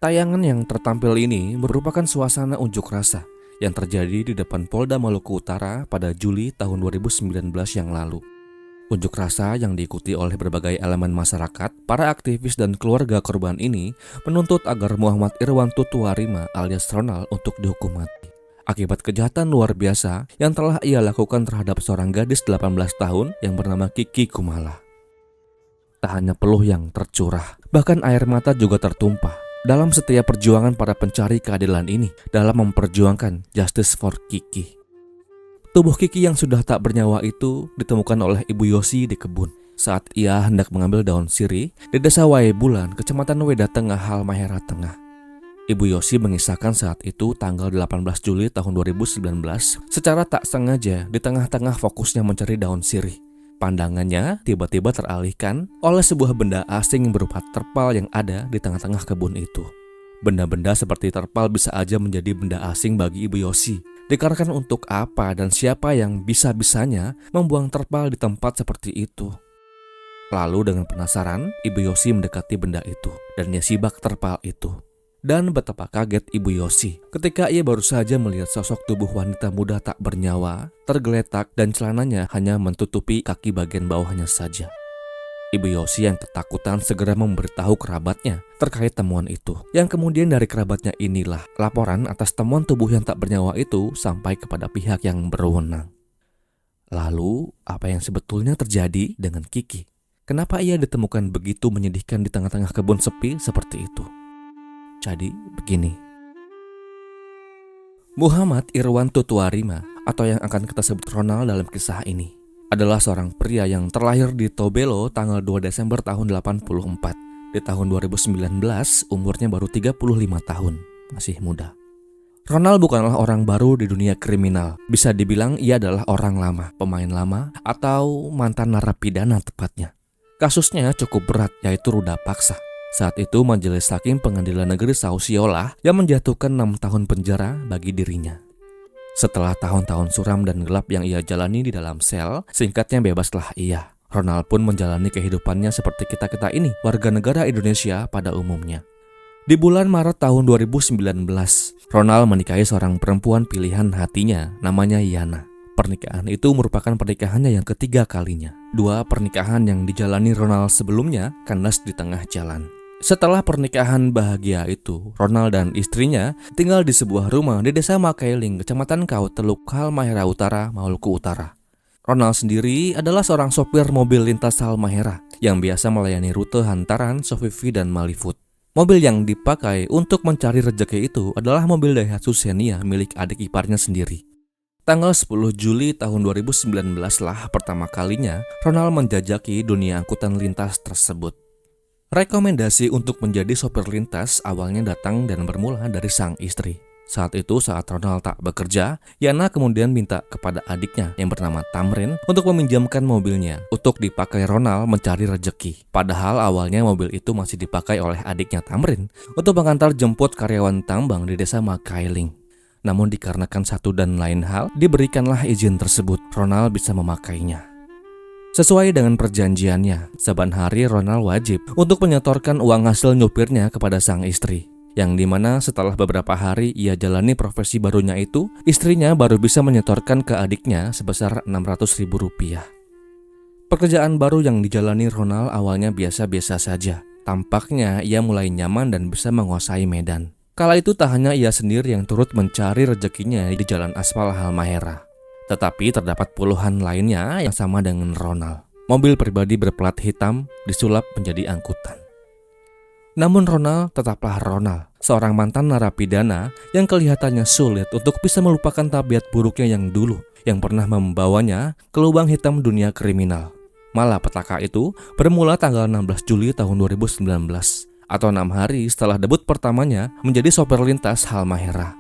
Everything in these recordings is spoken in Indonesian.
Tayangan yang tertampil ini merupakan suasana unjuk rasa yang terjadi di depan Polda Maluku Utara pada Juli tahun 2019 yang lalu. Unjuk rasa yang diikuti oleh berbagai elemen masyarakat, para aktivis dan keluarga korban ini menuntut agar Muhammad Irwanto Tuarima alias Ronald untuk dihukum mati akibat kejahatan luar biasa yang telah ia lakukan terhadap seorang gadis 18 tahun yang bernama Kiki Kumala. Tak hanya peluh yang tercurah, bahkan air mata juga tertumpah dalam setiap perjuangan para pencari keadilan ini dalam memperjuangkan justice for Kiki. Tubuh Kiki yang sudah tak bernyawa itu ditemukan oleh Ibu Yosi di kebun saat ia hendak mengambil daun sirih di desa Waebulan, Kecamatan Weda Tengah, Halmahera Tengah. Ibu Yosi mengisahkan saat itu tanggal 18 Juli tahun 2019 secara tak sengaja di tengah-tengah fokusnya mencari daun sirih. Pandangannya tiba-tiba teralihkan oleh sebuah benda asing berupa terpal yang ada di tengah-tengah kebun itu. Benda-benda seperti terpal bisa aja menjadi benda asing bagi Ibu Yosi. Dikarenakan untuk apa dan siapa yang bisa-bisanya membuang terpal di tempat seperti itu. Lalu dengan penasaran, Ibu Yosi mendekati benda itu dan ia sibak terpal itu. Dan betapa kaget Ibu Yosi ketika ia baru saja melihat sosok tubuh wanita muda tak bernyawa, tergeletak dan celananya hanya menutupi kaki bagian bawahnya saja. Ibu Yosi yang ketakutan segera memberitahu kerabatnya terkait temuan itu. Yang kemudian dari kerabatnya inilah laporan atas temuan tubuh yang tak bernyawa itu sampai kepada pihak yang berwenang. Lalu, apa yang sebetulnya terjadi dengan Kiki? Kenapa ia ditemukan begitu menyedihkan di tengah-tengah kebun sepi seperti itu? Jadi begini, Muhammad Irwanto Tuarima atau yang akan kita sebut Ronald dalam kisah ini adalah seorang pria yang terlahir di Tobelo tanggal 2 Desember tahun 84. Di tahun 2019 umurnya baru 35 tahun, masih muda. Ronald bukanlah orang baru di dunia kriminal. Bisa dibilang ia adalah orang lama, pemain lama atau mantan narapidana tepatnya. Kasusnya cukup berat, yaitu ruda paksa. Saat itu Majelis Hakim Pengadilan Negeri Sausiola yang menjatuhkan 6 tahun penjara bagi dirinya. Setelah tahun-tahun suram dan gelap yang ia jalani di dalam sel, singkatnya bebaslah ia. Ronald pun menjalani kehidupannya seperti kita-kita ini, warga negara Indonesia pada umumnya. Di bulan Maret tahun 2019, Ronald menikahi seorang perempuan pilihan hatinya, namanya Yana. Pernikahan itu merupakan pernikahannya yang ketiga kalinya. 2 pernikahan yang dijalani Ronald sebelumnya kandas di tengah jalan. Setelah pernikahan bahagia itu, Ronald dan istrinya tinggal di sebuah rumah di desa Makailing, Kecamatan Kauteluk, Halmahera Utara, Maluku Utara. Ronald sendiri adalah seorang sopir mobil lintas Halmahera yang biasa melayani rute hantaran Sofifi dan Malifut. Mobil yang dipakai untuk mencari rejeki itu adalah mobil Daihatsu Xenia milik adik iparnya sendiri. Tanggal 10 Juli tahun 2019 lah pertama kalinya Ronald menjajaki dunia angkutan lintas tersebut. Rekomendasi untuk menjadi sopir lintas awalnya datang dan bermula dari sang istri. Saat Ronald tak bekerja, Yana kemudian minta kepada adiknya yang bernama Tamrin untuk meminjamkan mobilnya untuk dipakai Ronald mencari rejeki. Padahal awalnya mobil itu masih dipakai oleh adiknya Tamrin untuk mengantar jemput karyawan tambang di desa Makailing. Namun dikarenakan satu dan lain hal, diberikanlah izin tersebut, Ronald bisa memakainya. Sesuai dengan perjanjiannya, saban hari Ronald wajib untuk menyetorkan uang hasil nyupirnya kepada sang istri. Yang dimana setelah beberapa hari ia jalani profesi barunya itu, istrinya baru bisa menyetorkan ke adiknya sebesar Rp600.000. Pekerjaan baru yang dijalani Ronald awalnya biasa-biasa saja. Tampaknya ia mulai nyaman dan bisa menguasai medan. Kala itu tak hanya ia sendiri yang turut mencari rezekinya di jalan aspal Halmahera. Tetapi terdapat puluhan lainnya yang sama dengan Ronald. Mobil pribadi berplat hitam disulap menjadi angkutan. Namun Ronald tetaplah Ronald, seorang mantan narapidana yang kelihatannya sulit untuk bisa melupakan tabiat buruknya yang dulu, yang pernah membawanya ke lubang hitam dunia kriminal. Malah petaka itu bermula tanggal 16 Juli tahun 2019, atau 6 hari setelah debut pertamanya menjadi sopir lintas Halmahera.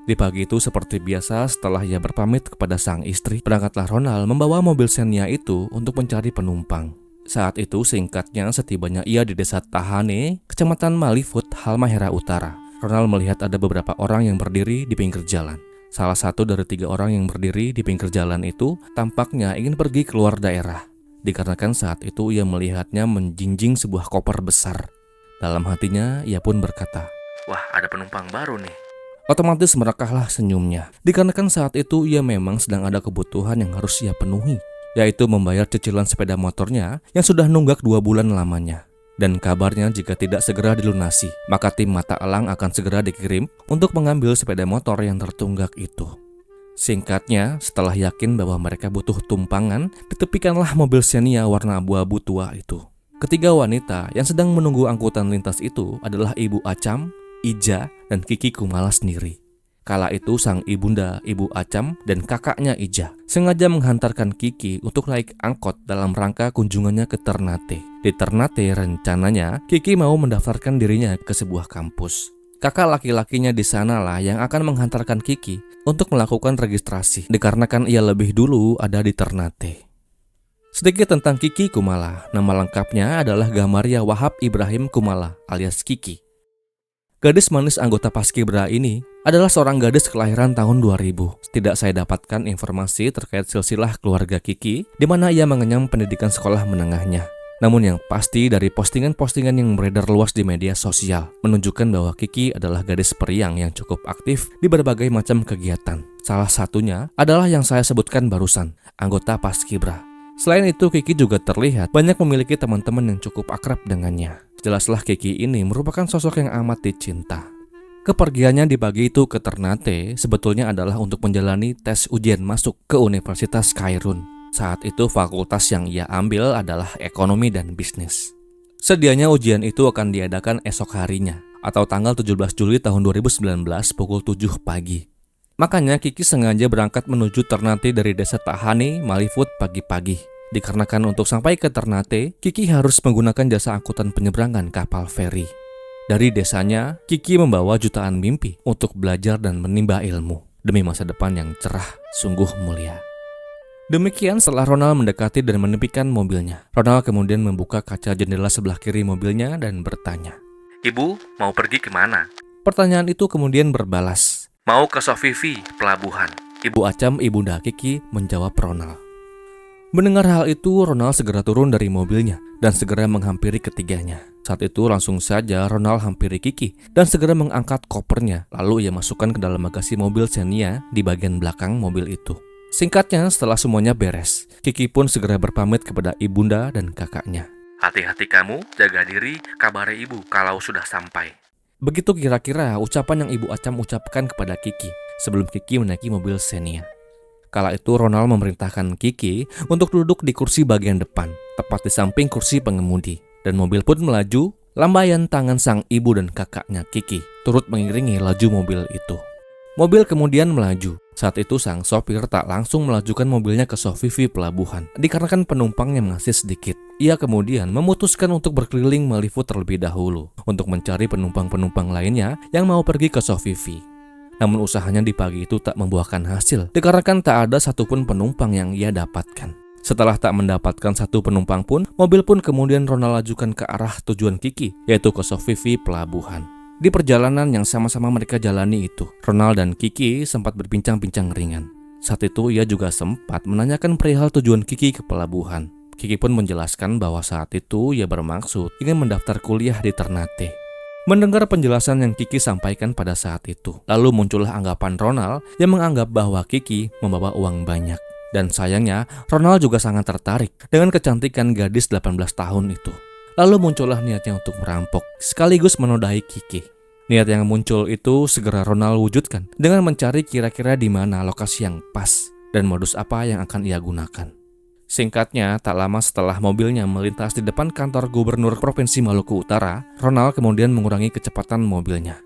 Di pagi itu seperti biasa setelah ia berpamit kepada sang istri, berangkatlah Ronald membawa mobil Xenia itu untuk mencari penumpang. Saat itu singkatnya setibanya ia di desa Tahane, Kecamatan Malifut, Halmahera Utara. Ronald melihat ada beberapa orang yang berdiri di pinggir jalan. Salah satu dari 3 orang yang berdiri di pinggir jalan itu tampaknya ingin pergi keluar daerah. Dikarenakan saat itu ia melihatnya menjinjing sebuah koper besar. Dalam hatinya ia pun berkata, Wah, ada penumpang baru nih. Otomatis merekahlah senyumnya, dikarenakan saat itu ia memang sedang ada kebutuhan yang harus ia penuhi, yaitu membayar cicilan sepeda motornya yang sudah nunggak 2 bulan lamanya. Dan kabarnya jika tidak segera dilunasi, maka tim mata elang akan segera dikirim untuk mengambil sepeda motor yang tertunggak itu. Singkatnya, setelah yakin bahwa mereka butuh tumpangan, ditepikanlah mobil Xenia warna abu-abu tua itu. Ketiga wanita yang sedang menunggu angkutan lintas itu adalah Ibu Acam, Ija, dan Kiki Kumala sendiri. Kala itu sang ibunda, Ibu Acam, dan kakaknya Ija sengaja menghantarkan Kiki untuk naik angkot dalam rangka kunjungannya ke Ternate. Di Ternate rencananya Kiki mau mendaftarkan dirinya ke sebuah kampus. Kakak laki-lakinya di sanalah yang akan menghantarkan Kiki untuk melakukan registrasi, dikarenakan ia lebih dulu ada di Ternate. Sedikit tentang Kiki Kumala, nama lengkapnya adalah Gamaria Wahab Ibrahim Kumala alias Kiki. Gadis manis anggota Paskibra ini adalah seorang gadis kelahiran tahun 2000. Tidak saya dapatkan informasi terkait silsilah keluarga Kiki, di mana ia mengenyam pendidikan sekolah menengahnya. Namun yang pasti dari postingan-postingan yang beredar luas di media sosial menunjukkan bahwa Kiki adalah gadis periang yang cukup aktif di berbagai macam kegiatan. Salah satunya adalah yang saya sebutkan barusan, anggota Paskibra. Selain itu, Kiki juga terlihat banyak memiliki teman-teman yang cukup akrab dengannya. Jelaslah Kiki ini merupakan sosok yang amat dicinta. Kepergiannya di pagi itu ke Ternate sebetulnya adalah untuk menjalani tes ujian masuk ke Universitas Kairun. Saat itu fakultas yang ia ambil adalah ekonomi dan bisnis. Sedianya ujian itu akan diadakan esok harinya, atau tanggal 17 Juli tahun 2019 pukul 7 pagi. Makanya Kiki sengaja berangkat menuju Ternate dari desa Tahane, Malifut pagi-pagi. Dikarenakan untuk sampai ke Ternate, Kiki harus menggunakan jasa angkutan penyeberangan kapal feri. Dari desanya, Kiki membawa jutaan mimpi untuk belajar dan menimba ilmu demi masa depan yang cerah, sungguh mulia. Demikian setelah Ronald mendekati dan menepikan mobilnya. Ronald kemudian membuka kaca jendela sebelah kiri mobilnya dan bertanya, "Ibu, mau pergi kemana?" Pertanyaan itu kemudian berbalas, "Mau ke Sofifi, pelabuhan." Ibu Acam, ibunda Kiki, menjawab Ronald. Mendengar hal itu, Ronald segera turun dari mobilnya dan segera menghampiri ketiganya. Saat itu langsung saja Ronald hampiri Kiki dan segera mengangkat kopernya. Lalu ia masukkan ke dalam bagasi mobil Xenia di bagian belakang mobil itu. Singkatnya, setelah semuanya beres, Kiki pun segera berpamit kepada ibunda dan kakaknya. "Hati-hati kamu, jaga diri, kabari ibu kalau sudah sampai." Begitu kira-kira ucapan yang Ibu Acam ucapkan kepada Kiki sebelum Kiki menaiki mobil Xenia. Kala itu Ronald memerintahkan Kiki untuk duduk di kursi bagian depan, tepat di samping kursi pengemudi. Dan mobil pun melaju, lambaian tangan sang ibu dan kakaknya Kiki turut mengiringi laju mobil itu. Mobil kemudian melaju. Saat itu sang sopir tak langsung melajukan mobilnya ke Sofifi pelabuhan, dikarenakan penumpangnya masih sedikit. Ia kemudian memutuskan untuk berkeliling Malifut terlebih dahulu untuk mencari penumpang-penumpang lainnya yang mau pergi ke Sofifi. Namun usahanya di pagi itu tak membuahkan hasil, dikarenakan tak ada satupun penumpang yang ia dapatkan. Setelah tak mendapatkan satu penumpang pun, mobil pun kemudian Ronald lajukan ke arah tujuan Kiki, yaitu ke Sofifi pelabuhan. Di perjalanan yang sama-sama mereka jalani itu, Ronald dan Kiki sempat berbincang-bincang ringan. Saat itu ia juga sempat menanyakan perihal tujuan Kiki ke pelabuhan. Kiki pun menjelaskan bahwa saat itu ia bermaksud ingin mendaftar kuliah di Ternate. Mendengar penjelasan yang Kiki sampaikan pada saat itu, lalu muncullah anggapan Ronald yang menganggap bahwa Kiki membawa uang banyak. Dan sayangnya, Ronald juga sangat tertarik dengan kecantikan gadis 18 tahun itu. Lalu muncullah niatnya untuk merampok, sekaligus menodai Kiki. Niat yang muncul itu segera Ronald wujudkan dengan mencari kira-kira di mana lokasi yang pas dan modus apa yang akan ia gunakan. Singkatnya, tak lama setelah mobilnya melintas di depan kantor gubernur Provinsi Maluku Utara, Ronald kemudian mengurangi kecepatan mobilnya.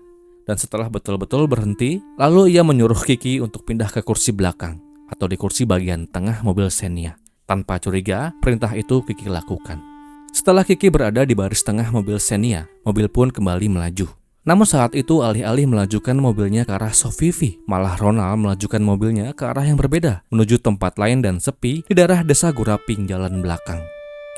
Dan setelah betul-betul berhenti, lalu ia menyuruh Kiki untuk pindah ke kursi belakang atau di kursi bagian tengah mobil Xenia. Tanpa curiga, perintah itu Kiki lakukan. Setelah Kiki berada di baris tengah mobil Xenia, mobil pun kembali melaju. Namun saat itu alih-alih melajukan mobilnya ke arah Sofifi, malah Ronald melajukan mobilnya ke arah yang berbeda, menuju tempat lain dan sepi di daerah desa Guraping jalan belakang.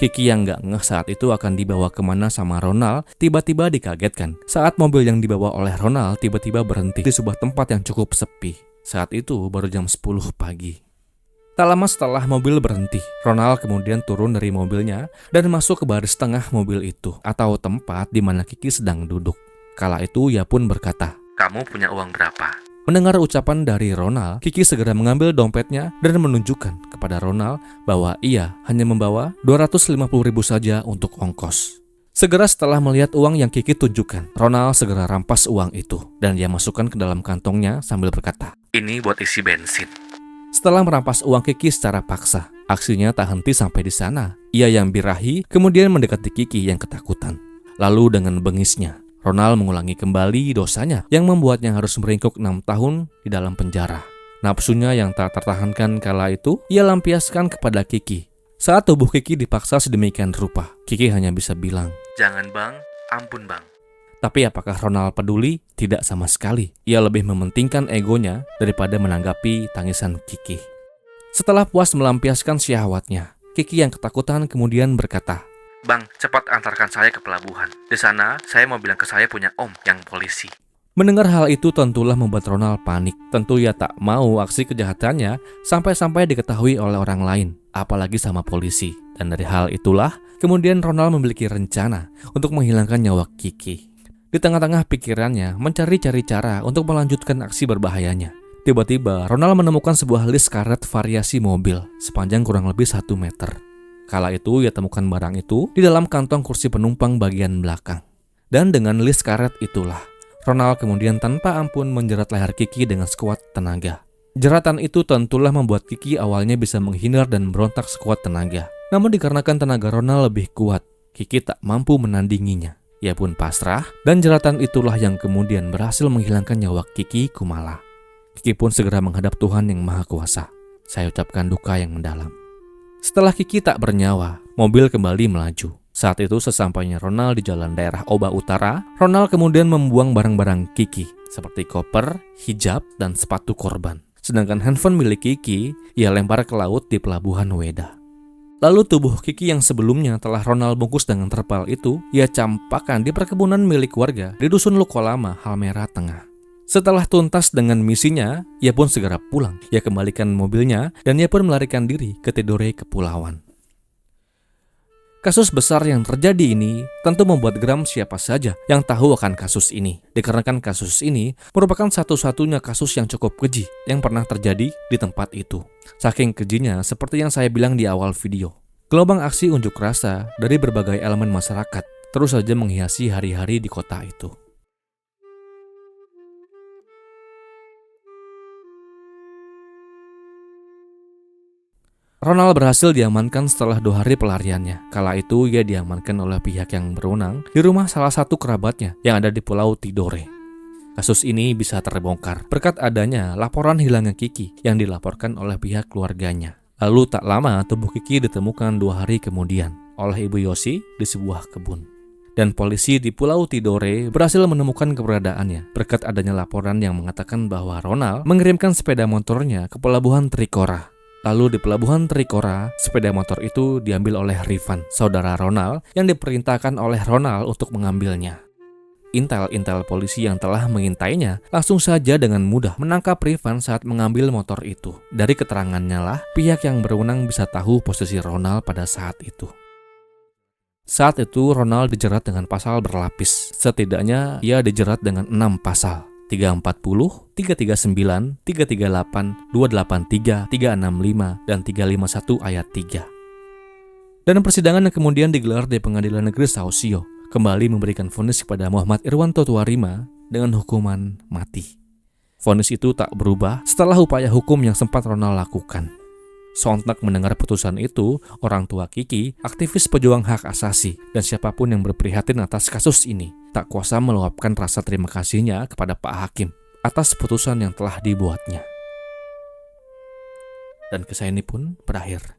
Kiki yang gak ngeh saat itu akan dibawa kemana sama Ronald, tiba-tiba dikagetkan saat mobil yang dibawa oleh Ronald tiba-tiba berhenti di sebuah tempat yang cukup sepi. Saat itu baru jam 10 pagi. Tak lama setelah mobil berhenti, Ronald kemudian turun dari mobilnya dan masuk ke baris tengah mobil itu, atau tempat di mana Kiki sedang duduk. Kala itu ia pun berkata, "Kamu punya uang berapa?" Mendengar ucapan dari Ronald, Kiki segera mengambil dompetnya dan menunjukkan kepada Ronald bahwa ia hanya membawa 250.000 saja untuk ongkos. Segera setelah melihat uang yang Kiki tunjukkan, Ronald segera rampas uang itu dan ia masukkan ke dalam kantongnya sambil berkata, "Ini buat isi bensin." Setelah merampas uang Kiki secara paksa, aksinya tak henti sampai di sana. Ia yang birahi kemudian mendekati Kiki yang ketakutan. Lalu dengan bengisnya, Ronald mengulangi kembali dosanya yang membuatnya harus meringkuk 6 tahun di dalam penjara. Nafsunya yang tak tertahankan kala itu, ia lampiaskan kepada Kiki. Saat tubuh Kiki dipaksa sedemikian rupa, Kiki hanya bisa bilang, "Jangan bang, ampun bang." Tapi apakah Ronald peduli? Tidak sama sekali. Ia lebih mementingkan egonya daripada menanggapi tangisan Kiki. Setelah puas melampiaskan syahwatnya, Kiki yang ketakutan kemudian berkata, "Bang, cepat antarkan saya ke pelabuhan. Di sana, saya mau bilang ke saya punya om yang polisi." Mendengar hal itu tentulah membuat Ronald panik. Tentu ia tak mau aksi kejahatannya sampai-sampai diketahui oleh orang lain, apalagi sama polisi. Dan dari hal itulah, kemudian Ronald memiliki rencana untuk menghilangkan nyawa Kiki. Di tengah-tengah pikirannya mencari-cari cara untuk melanjutkan aksi berbahayanya. Tiba-tiba, Ronald menemukan sebuah list karet variasi mobil sepanjang kurang lebih 1 meter. Kala itu ia temukan barang itu di dalam kantong kursi penumpang bagian belakang. Dan dengan list karet itulah, Ronald kemudian tanpa ampun menjerat leher Kiki dengan sekuat tenaga. Jeratan itu tentulah membuat Kiki awalnya bisa menghindar dan berontak sekuat tenaga. Namun dikarenakan tenaga Ronald lebih kuat, Kiki tak mampu menandinginya. Ia pun pasrah dan jeratan itulah yang kemudian berhasil menghilangkan nyawa Kiki Kumala. Kiki pun segera menghadap Tuhan yang Maha Kuasa. Saya ucapkan duka yang mendalam. Setelah Kiki tak bernyawa, mobil kembali melaju. Saat itu sesampainya Ronald di jalan daerah Oba Utara, Ronald kemudian membuang barang-barang Kiki seperti koper, hijab, dan sepatu korban. Sedangkan handphone milik Kiki ia lempar ke laut di pelabuhan Weda. Lalu tubuh Kiki yang sebelumnya telah Ronald bungkus dengan terpal itu, ia campakkan di perkebunan milik warga di Dusun Lukolama, Halmera Tengah. Setelah tuntas dengan misinya, ia pun segera pulang. Ia kembalikan mobilnya dan ia pun melarikan diri ke Tidore Kepulauan. Kasus besar yang terjadi ini tentu membuat geram siapa saja yang tahu akan kasus ini. Dikarenakan kasus ini merupakan satu-satunya kasus yang cukup keji yang pernah terjadi di tempat itu. Saking kejinya, seperti yang saya bilang di awal video, gelombang aksi unjuk rasa dari berbagai elemen masyarakat terus saja menghiasi hari-hari di kota itu. Ronald berhasil diamankan setelah 2 hari pelariannya. Kala itu ia diamankan oleh pihak yang berwenang di rumah salah satu kerabatnya yang ada di Pulau Tidore. Kasus ini bisa terbongkar berkat adanya laporan hilangnya Kiki yang dilaporkan oleh pihak keluarganya. Lalu tak lama tubuh Kiki ditemukan 2 hari kemudian oleh Ibu Yosi di sebuah kebun. Dan polisi di Pulau Tidore berhasil menemukan keberadaannya berkat adanya laporan yang mengatakan bahwa Ronald mengirimkan sepeda motornya ke pelabuhan Trikora. Lalu di pelabuhan Trikora, sepeda motor itu diambil oleh Rifan, saudara Ronald, yang diperintahkan oleh Ronald untuk mengambilnya. Intel polisi yang telah mengintainya langsung saja dengan mudah menangkap Rifan saat mengambil motor itu. Dari keterangannya lah, pihak yang berwenang bisa tahu posisi Ronald pada saat itu. Saat itu Ronald dijerat dengan pasal berlapis. Setidaknya ia dijerat dengan 6 pasal. 340, 339, 338, 283, 365, dan 351 ayat 3. Dan persidangan yang kemudian digelar di Pengadilan Negeri Sausio kembali memberikan vonis kepada Muhammad Irwanto Tuarima dengan hukuman mati. Vonis itu tak berubah setelah upaya hukum yang sempat Ronald lakukan. Sontak mendengar putusan itu, orang tua Kiki, aktivis pejuang hak asasi, dan siapapun yang berprihatin atas kasus ini, tak kuasa meluapkan rasa terima kasihnya kepada Pak Hakim atas putusan yang telah dibuatnya. Dan kisah ini pun berakhir.